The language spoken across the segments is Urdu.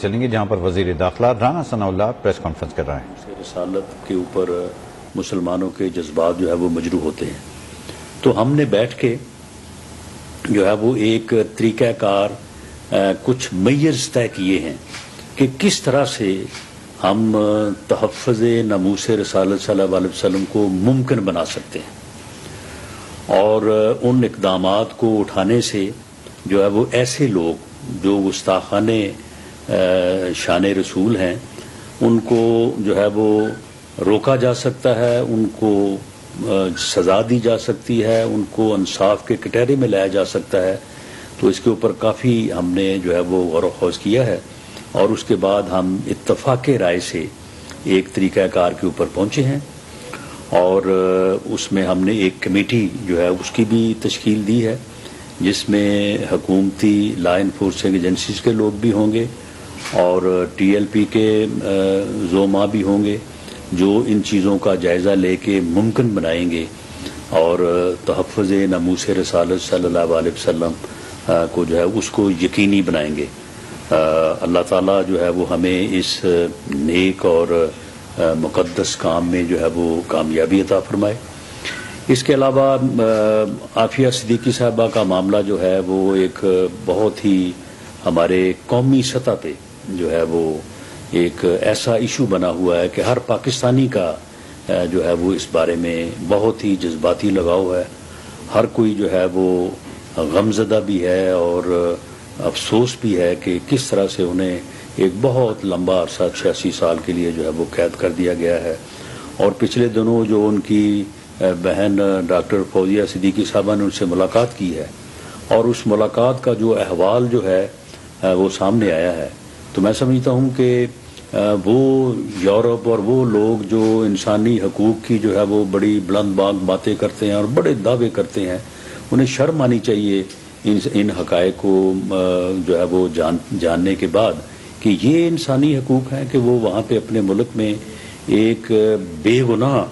چلیں گے جہاں پر وزیر داخلہ رانا ثناء اللہ پریس کانفرنس کر رہے ہیں۔ رسالت کے اوپر مسلمانوں کے جذبات جو ہے وہ مجروح ہوتے ہیں، تو ہم نے بیٹھ کے جو ہے وہ ایک طریقہ کار کچھ میئرز طے کیے ہیں کہ کس طرح سے ہم تحفظ ناموس رسالت صلی اللہ علیہ وسلم کو ممکن بنا سکتے ہیں، اور ان اقدامات کو اٹھانے سے جو ہے وہ ایسے لوگ جو گستاخانے شان رسول ہیں ان کو جو ہے وہ روکا جا سکتا ہے، ان کو سزا دی جا سکتی ہے، ان کو انصاف کے کٹہرے میں لایا جا سکتا ہے۔ تو اس کے اوپر کافی ہم نے جو ہے وہ غور و خوض کیا ہے، اور اس کے بعد ہم اتفاق رائے سے ایک طریقہ کار کے اوپر پہنچے ہیں، اور اس میں ہم نے ایک کمیٹی جو ہے اس کی بھی تشکیل دی ہے، جس میں حکومتی لا انفورسنگ ایجنسیز کے لوگ بھی ہوں گے اور ٹی ایل پی کے زعماء بھی ہوں گے، جو ان چیزوں کا جائزہ لے کے ممکن بنائیں گے اور تحفظ ناموس رسالت صلی اللہ علیہ وسلم کو جو ہے اس کو یقینی بنائیں گے۔ اللہ تعالیٰ جو ہے وہ ہمیں اس نیک اور مقدس کام میں جو ہے وہ کامیابی عطا فرمائے۔ اس کے علاوہ عافیہ صدیقی صاحبہ کا معاملہ جو ہے وہ ایک بہت ہی ہمارے قومی سطح پہ جو ہے وہ ایک ایسا ایشو بنا ہوا ہے کہ ہر پاکستانی کا جو ہے وہ اس بارے میں بہت ہی جذباتی لگاؤ ہے، ہر کوئی جو ہے وہ غمزدہ بھی ہے اور افسوس بھی ہے کہ کس طرح سے انہیں ایک بہت لمبا عرصہ 86 سال کے لیے جو ہے وہ قید کر دیا گیا ہے۔ اور پچھلے دنوں جو ان کی بہن ڈاکٹر فوزیہ صدیقی صاحبہ نے ان سے ملاقات کی ہے، اور اس ملاقات کا جو احوال جو ہے وہ سامنے آیا ہے، تو میں سمجھتا ہوں کہ وہ یورپ اور وہ لوگ جو انسانی حقوق کی جو ہے وہ بڑی بلند باغ باتیں کرتے ہیں اور بڑے دعوے کرتے ہیں، انہیں شرم آنی چاہیے ان حقائق کو جو ہے وہ جاننے کے بعد کہ یہ انسانی حقوق ہیں کہ وہ وہاں پہ اپنے ملک میں ایک بے گناہ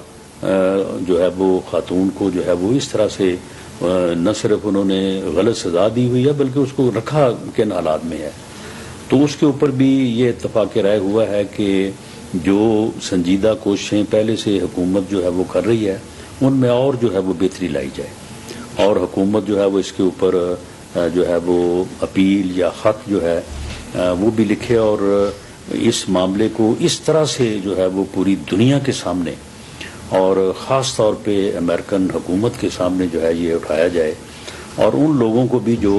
جو ہے وہ خاتون کو جو ہے وہ اس طرح سے نہ صرف انہوں نے غلط سزا دی ہوئی ہے بلکہ اس کو رکھا کن حالات میں ہے۔ تو اس کے اوپر بھی یہ اتفاق رائے ہوا ہے کہ جو سنجیدہ کوششیں پہلے سے حکومت جو ہے وہ کر رہی ہے ان میں اور جو ہے وہ بہتری لائی جائے، اور حکومت جو ہے وہ اس کے اوپر جو ہے وہ اپیل یا خط جو ہے وہ بھی لکھے، اور اس معاملے کو اس طرح سے جو ہے وہ پوری دنیا کے سامنے اور خاص طور پہ امریکن حکومت کے سامنے جو ہے یہ اٹھایا جائے، اور ان لوگوں کو بھی جو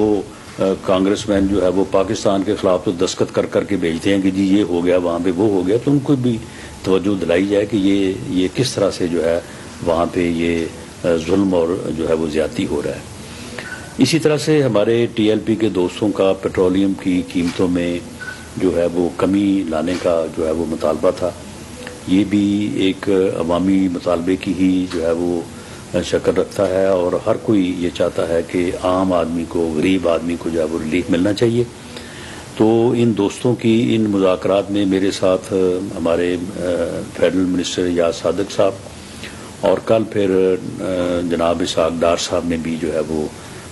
کانگریس مین جو ہے وہ پاکستان کے خلاف تو دستخط کر کے بھیجتے ہیں کہ جی یہ ہو گیا وہاں پہ وہ ہو گیا، تو ان کو بھی توجہ دلائی جائے کہ یہ کس طرح سے جو ہے وہاں پہ یہ ظلم اور جو ہے وہ زیادتی ہو رہا ہے۔ اسی طرح سے ہمارے ٹی ایل پی کے دوستوں کا پیٹرولیم کی قیمتوں میں جو ہے وہ کمی لانے کا جو ہے وہ مطالبہ تھا، یہ بھی ایک عوامی مطالبے کی ہی جو ہے وہ شکل رکھتا ہے، اور ہر کوئی یہ چاہتا ہے کہ عام آدمی کو، غریب آدمی کو جو ہے وہ ریلیف ملنا چاہیے۔ تو ان دوستوں کی ان مذاکرات میں میرے ساتھ ہمارے فیڈرل منسٹر یاز صادق صاحب، اور کل پھر جناب اسحاق ڈار صاحب نے بھی جو ہے وہ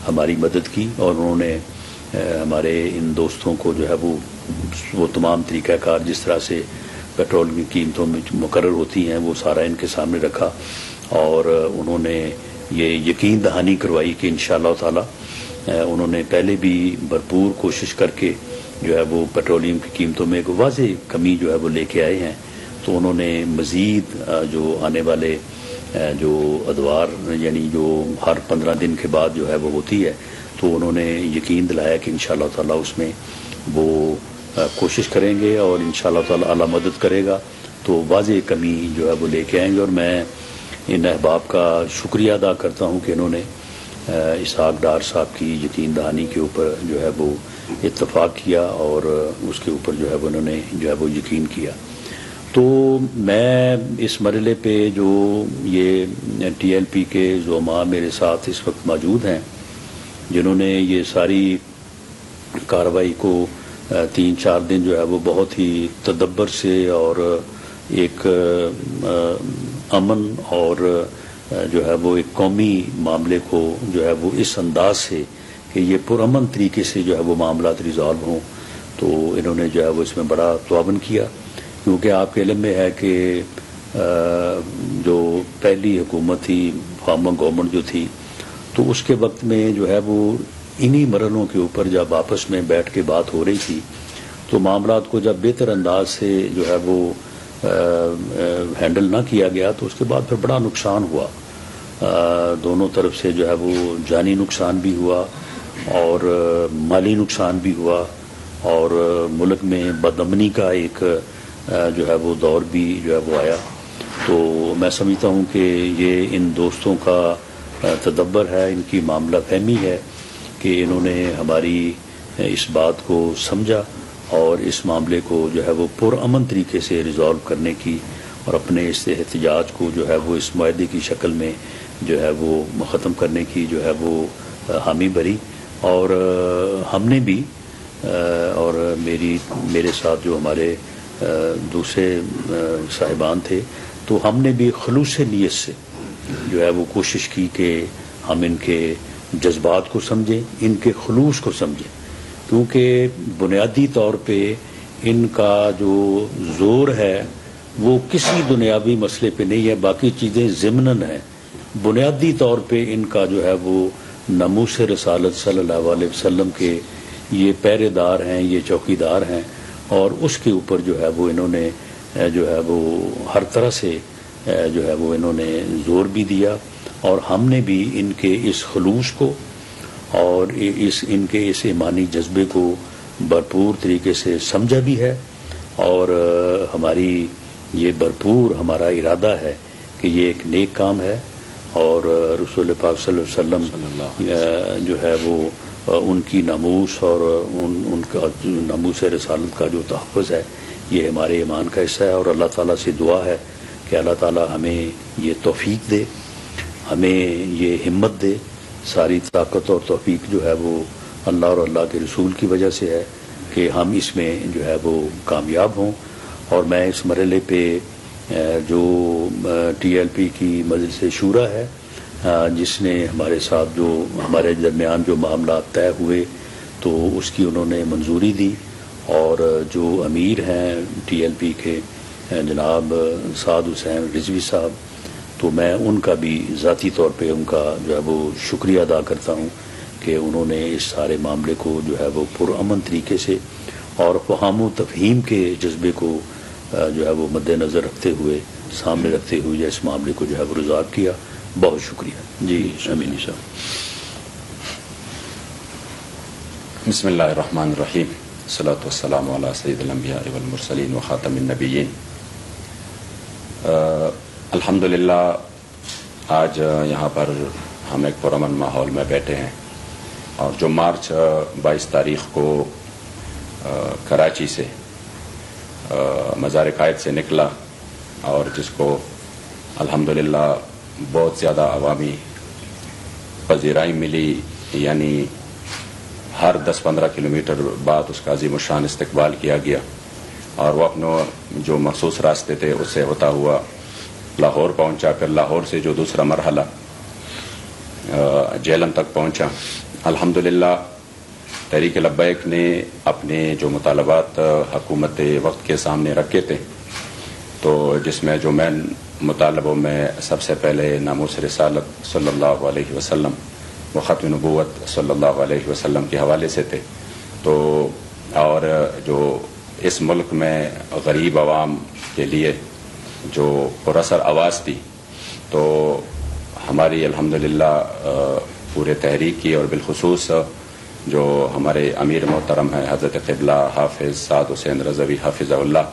ہماری مدد کی، اور انہوں نے ہمارے ان دوستوں کو جو ہے وہ تمام طریقہ کار جس طرح سے پیٹرول کی قیمتوں میں مقرر ہوتی ہیں وہ سارا ان کے سامنے رکھا، اور انہوں نے یہ یقین دہانی کروائی کہ انشاءاللہ تعالی انہوں نے پہلے بھی بھرپور کوشش کر کے جو ہے وہ پیٹرولیم کی قیمتوں میں ایک واضح کمی جو ہے وہ لے کے آئے ہیں، تو انہوں نے مزید جو آنے والے جو ادوار یعنی جو ہر 15 دن کے بعد جو ہے وہ ہوتی ہے، تو انہوں نے یقین دلایا کہ انشاءاللہ تعالی اس میں وہ کوشش کریں گے، اور انشاءاللہ تعالی اللہ مدد کرے گا تو واضح کمی جو ہے وہ لے کے آئیں گے۔ اور میں ان احباب کا شکریہ ادا کرتا ہوں کہ انہوں نے اسحاق ڈار صاحب کی یقین دہانی کے اوپر جو ہے وہ اتفاق کیا، اور اس کے اوپر جو ہے وہ انہوں نے جو ہے وہ یقین کیا۔ تو میں اس مرحلے پہ جو یہ ٹی ایل پی کے زعماء میرے ساتھ اس وقت موجود ہیں، جنہوں نے یہ ساری کارروائی کو 3-4 دن جو ہے وہ بہت ہی تدبر سے اور ایک امن اور جو ہے وہ ایک قومی معاملے کو جو ہے وہ اس انداز سے کہ یہ پرامن طریقے سے جو ہے وہ معاملات ریزالو ہوں، تو انہوں نے جو ہے وہ اس میں بڑا تعاون کیا، کیونکہ آپ کے علم میں ہے کہ جو پہلی حکومت تھی، فارمر گورنمنٹ جو تھی، تو اس کے وقت میں جو ہے وہ انہی مرحلوں کے اوپر جب آپس میں بیٹھ کے بات ہو رہی تھی تو معاملات کو جب بہتر انداز سے جو ہے وہ ہینڈل نہ کیا گیا تو اس کے بعد پھر بڑا نقصان ہوا، دونوں طرف سے جو ہے وہ جانی نقصان بھی ہوا اور مالی نقصان بھی ہوا، اور ملک میں بدامنی کا ایک جو ہے وہ دور بھی جو ہے وہ آیا۔ تو میں سمجھتا ہوں کہ یہ ان دوستوں کا تدبر ہے، ان کی معاملہ فہمی ہے کہ انہوں نے ہماری اس بات کو سمجھا اور اس معاملے کو جو ہے وہ پرامن طریقے سے ریزالو کرنے کی اور اپنے اس احتجاج کو جو ہے وہ اس معاہدے کی شکل میں جو ہے وہ ختم کرنے کی جو ہے وہ حامی بھری، اور ہم نے بھی اور میرے ساتھ جو ہمارے دوسرے صاحبان تھے تو ہم نے بھی خلوص نیت سے جو ہے وہ کوشش کی کہ ہم ان کے جذبات کو سمجھیں، ان کے خلوص کو سمجھیں، کیونکہ بنیادی طور پہ ان کا جو زور ہے وہ کسی دنیاوی مسئلے پہ نہیں ہے، باقی چیزیں ضمناً ہیں، بنیادی طور پہ ان کا جو ہے وہ ناموس رسالت صلی اللہ علیہ وسلم کے یہ پہرے دار ہیں، یہ چوکیدار ہیں، اور اس کے اوپر جو ہے وہ انہوں نے جو ہے وہ ہر طرح سے جو ہے وہ انہوں نے زور بھی دیا، اور ہم نے بھی ان کے اس خلوص کو اور ان کے اس ایمانی جذبے کو بھرپور طریقے سے سمجھا بھی ہے، اور ہماری یہ بھرپور ہمارا ارادہ ہے کہ یہ ایک نیک کام ہے، اور رسول پاک صلی اللہ علیہ وسلم جو ہے وہ ان کی ناموس اور ان کا ناموس رسالت کا جو تحفظ ہے یہ ہمارے ایمان کا حصہ ہے، اور اللہ تعالیٰ سے دعا ہے کہ اللہ تعالیٰ ہمیں یہ توفیق دے، ہمیں یہ ہمت دے۔ ساری طاقت اور توفیق جو ہے وہ اللہ اور اللہ کے رسول کی وجہ سے ہے کہ ہم اس میں جو ہے وہ کامیاب ہوں، اور میں اس مرحلے پہ جو ٹی ایل پی کی مجلس شورا ہے جس نے ہمارے ساتھ جو ہمارے درمیان جو معاملات طے ہوئے تو اس کی انہوں نے منظوری دی، اور جو امیر ہیں ٹی ایل پی کے جناب سعد حسین رضوی صاحب، تو میں ان کا بھی ذاتی طور پہ ان کا جو ہے وہ شکریہ ادا کرتا ہوں کہ انہوں نے اس سارے معاملے کو جو ہے وہ پرامن طریقے سے اور فہم و تفہیم کے جذبے کو جو ہے وہ مد نظر رکھتے ہوئے سامنے رکھتے ہوئے اس معاملے کو جو ہے وہ ریزالو کیا۔ بہت شکریہ۔ جی امینی صاحب۔ بسم اللہ الرحمن الرحیم، الصلاۃ والسلام علی سید الانبیاء والمرسلین وخاتم النبیین۔ الحمدللہ آج یہاں پر ہم ایک پرامن ماحول میں بیٹھے ہیں، اور جو مارچ 22 تاریخ کو کراچی سے مزار قائد سے نکلا اور جس کو الحمدللہ بہت زیادہ عوامی پذیرائی ملی، یعنی ہر 10-15 کلومیٹر بعد اس کا عظیم الشان استقبال کیا گیا، اور وہ اپنے جو مخصوص راستے تھے اس سے ہوتا ہوا لاہور پہنچا، پھر لاہور سے جو دوسرا مرحلہ جیلم تک پہنچا۔ الحمدللہ تحریک لبیک نے اپنے جو مطالبات حکومت وقت کے سامنے رکھے تھے، تو جس میں جو مین مطالبوں میں سب سے پہلے ناموس رسالت صلی اللہ علیہ وسلم و ختم نبوت صلی اللہ علیہ وسلم کے حوالے سے تھے، تو اور جو اس ملک میں غریب عوام کے لیے جو پراثر آواز تھی، تو ہماری الحمدللہ پورے تحریک کی، اور بالخصوص جو ہمارے امیر محترم ہیں حضرت قبلہ حافظ سعد حسین رضوی حافظہ اللہ،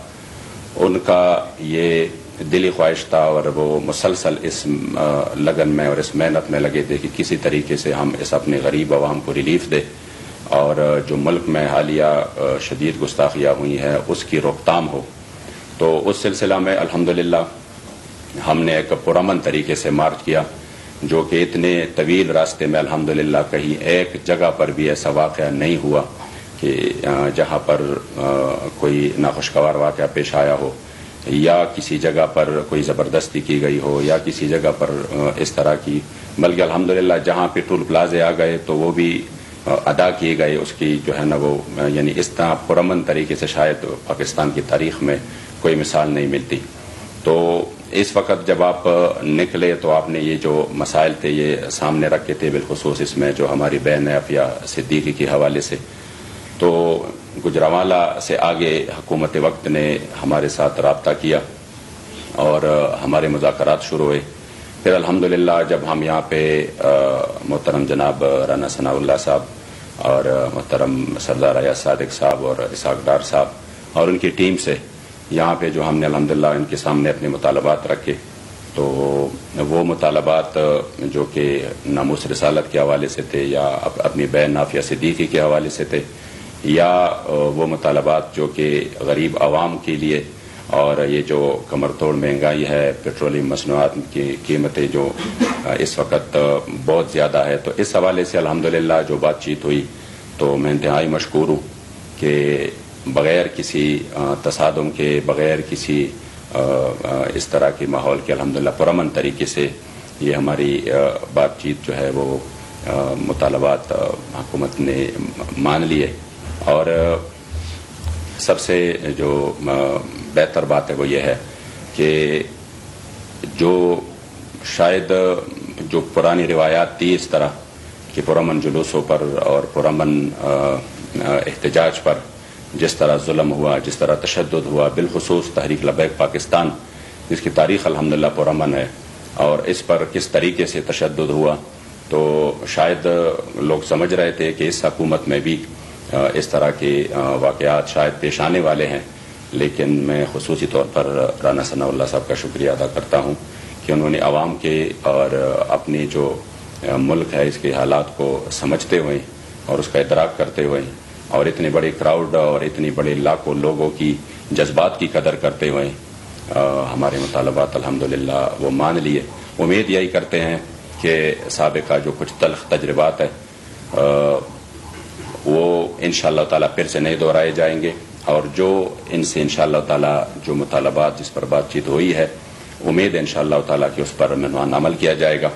ان کا یہ دلی خواہش تھا اور وہ مسلسل اس لگن میں اور اس محنت میں لگے تھے کہ کسی طریقے سے ہم اس اپنے غریب عوام کو ریلیف دیں، اور جو ملک میں حالیہ شدید گستاخیاں ہوئی ہیں اس کی روک تھام ہو۔ تو اس سلسلہ میں الحمدللہ ہم نے ایک پرامن طریقے سے مارچ کیا، جو کہ اتنے طویل راستے میں الحمدللہ کہیں ایک جگہ پر بھی ایسا واقعہ نہیں ہوا کہ جہاں پر کوئی ناخوشگوار واقعہ پیش آیا ہو، یا کسی جگہ پر کوئی زبردستی کی گئی ہو، یا کسی جگہ پر اس طرح کی، بلکہ الحمدللہ جہاں پہ ٹول پلازے آ گئے تو وہ بھی ادا کیے گئے اس کی جو ہے نا وہ یعنی اس طرح پرامن طریقے سے شاید پاکستان کی تاریخ میں کوئی مثال نہیں ملتی. تو اس وقت جب آپ نکلے تو آپ نے یہ جو مسائل تھے یہ سامنے رکھے تھے، بالخصوص اس میں جو ہماری بہن عافیہ صدیقی کے حوالے سے. تو گجرانوالہ سے آگے حکومت وقت نے ہمارے ساتھ رابطہ کیا اور ہمارے مذاکرات شروع ہوئے. پھر الحمدللہ جب ہم یہاں پہ محترم جناب رانا ثناء اللہ صاحب اور محترم سردار ایاز صادق صاحب اور اسحاق ڈار صاحب اور ان کی ٹیم سے یہاں پہ جو ہم نے الحمدللہ ان کے سامنے اپنے مطالبات رکھے، تو وہ مطالبات جو کہ ناموس رسالت کے حوالے سے تھے یا اپنی بہن عافیہ صدیقی کے حوالے سے تھے، یا وہ مطالبات جو کہ غریب عوام کے لیے، اور یہ جو کمر توڑ مہنگائی ہے، پیٹرولیم مصنوعات کی قیمتیں جو اس وقت بہت زیادہ ہے، تو اس حوالے سے الحمدللہ جو بات چیت ہوئی تو میں انتہائی مشکور ہوں کہ بغیر کسی تصادم کے، بغیر کسی اس طرح کے ماحول کے الحمدللہ پرامن طریقے سے یہ ہماری بات چیت جو ہے وہ مطالبات حکومت نے مان لیے. اور سب سے جو بہتر بات ہے وہ یہ ہے کہ جو شاید جو پرانی روایات تھی اس طرح کہ پرامن جلوسوں پر اور پرامن احتجاج پر جس طرح ظلم ہوا، جس طرح تشدد ہوا، بالخصوص تحریک لبیک پاکستان جس کی تاریخ الحمدللہ پرامن ہے، اور اس پر کس طریقے سے تشدد ہوا، تو شاید لوگ سمجھ رہے تھے کہ اس حکومت میں بھی اس طرح کے واقعات شاید پیش آنے والے ہیں. لیکن میں خصوصی طور پر رانا ثناء اللہ صاحب کا شکریہ ادا کرتا ہوں کہ انہوں نے عوام کے اور اپنی جو ملک ہے اس کے حالات کو سمجھتے ہوئے اور اس کا ادراک کرتے ہوئے اور اتنے بڑے کراؤڈ اور اتنی بڑے لاکھوں لوگوں کی جذبات کی قدر کرتے ہوئے ہمارے مطالبات الحمدللہ وہ مان لیے. امید یہی کرتے ہیں کہ سابقہ جو کچھ تلخ تجربات ہے وہ انشاءاللہ تعالی پھر سے نہیں دہرائے جائیں گے، اور جو ان سے انشاءاللہ تعالی جو مطالبات جس پر بات چیت ہوئی ہے امید ہے انشاءاللہ تعالی کہ اس پر منوان عمل کیا جائے گا.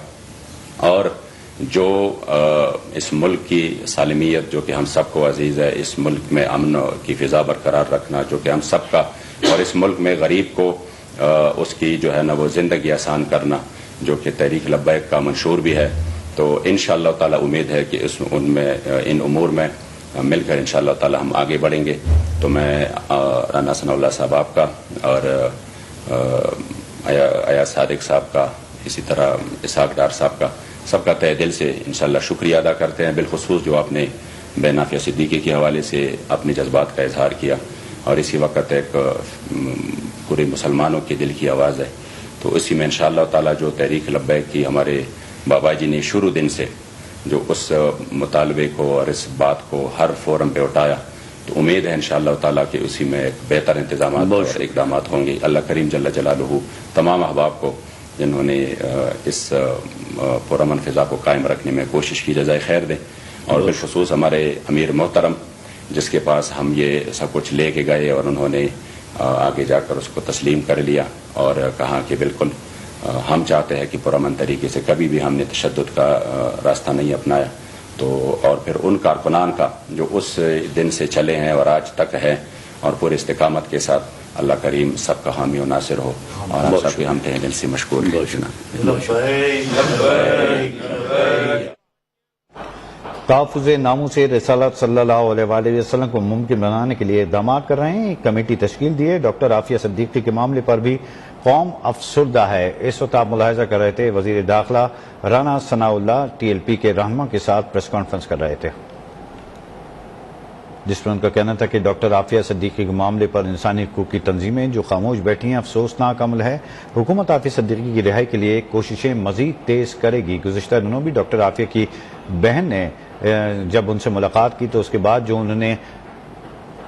اور جو اس ملک کی سالمیت جو کہ ہم سب کو عزیز ہے، اس ملک میں امن کی فضا برقرار رکھنا جو کہ ہم سب کا، اور اس ملک میں غریب کو اس کی جو ہے نا وہ زندگی آسان کرنا جو کہ تحریک لبیک کا منشور بھی ہے، تو انشاءاللہ تعالی امید ہے کہ ان امور میں مل کر انشاءاللہ تعالی ہم آگے بڑھیں گے. تو میں رانا ثناء اللہ صاحب آپ کا اور ایاز صادق صاحب کا، اسی طرح اسحاق ڈار صاحب کا، سب کا تہ دل سے انشاءاللہ شکریہ ادا کرتے ہیں. بالخصوص جو آپ نے بہن عافیہ صدیقی کے حوالے سے اپنے جذبات کا اظہار کیا، اور اسی وقت ایک پورے مسلمانوں کے دل کی آواز ہے، تو اسی میں انشاءاللہ تعالی جو تحریک لبیک کی ہمارے بابا جی نے شروع دن سے جو اس مطالبے کو اور اس بات کو ہر فورم پہ اٹھایا، تو امید ہے انشاءاللہ تعالی کہ اسی میں ایک بہتر انتظامات اور اقدامات ہوں گے. اللہ کریم جل جلالہ تمام احباب کو جنہوں نے اس پرامن فضا کو قائم رکھنے میں کوشش کی جزائے خیر دیں، اور بالخصوص ہمارے امیر محترم جس کے پاس ہم یہ سب کچھ لے کے گئے اور انہوں نے آگے جا کر اس کو تسلیم کر لیا اور کہا کہ بالکل ہم چاہتے ہیں کہ پرامن طریقے سے کبھی بھی ہم نے تشدد کا راستہ نہیں اپنایا. تو اور پھر ان کارکنان کا جو اس دن سے چلے ہیں اور آج تک ہے اور پورے استقامت کے ساتھ، اللہ کریم سب کا حامی و ناصر ہو، اور ہم سب کے ہم تہ دل سے مشکور ہیں. تحفظ ناموس رسالت صلی اللہ علیہ وآلہ وسلم کو ممکن بنانے کے لیے اقدامات کر رہے ہیں. ایک کمیٹی تشکیل دی ہے. ڈاکٹر عافیہ صدیقی کے معاملے پر بھی قوم افسردہ ہے. اس وقت آپ ملاحظہ کر رہے تھے وزیر داخلہ رانا ثناء اللہ ٹی ایل پی کے رہنما کے ساتھ پریس کانفرنس کر رہے تھے، جس پر ان کا کہنا تھا کہ ڈاکٹر عافیہ صدیقی کے معاملے پر انسانی حقوق کی تنظیمیں جو خاموش بیٹھی ہیں افسوسناک عمل ہے. حکومت عافیہ صدیقی کی رہائی کے لیے کوششیں مزید تیز کرے گی. گزشتہ دنوں بھی ڈاکٹر عافیہ کی بہن نے جب ان سے ملاقات کی تو اس کے بعد جو انہوں نے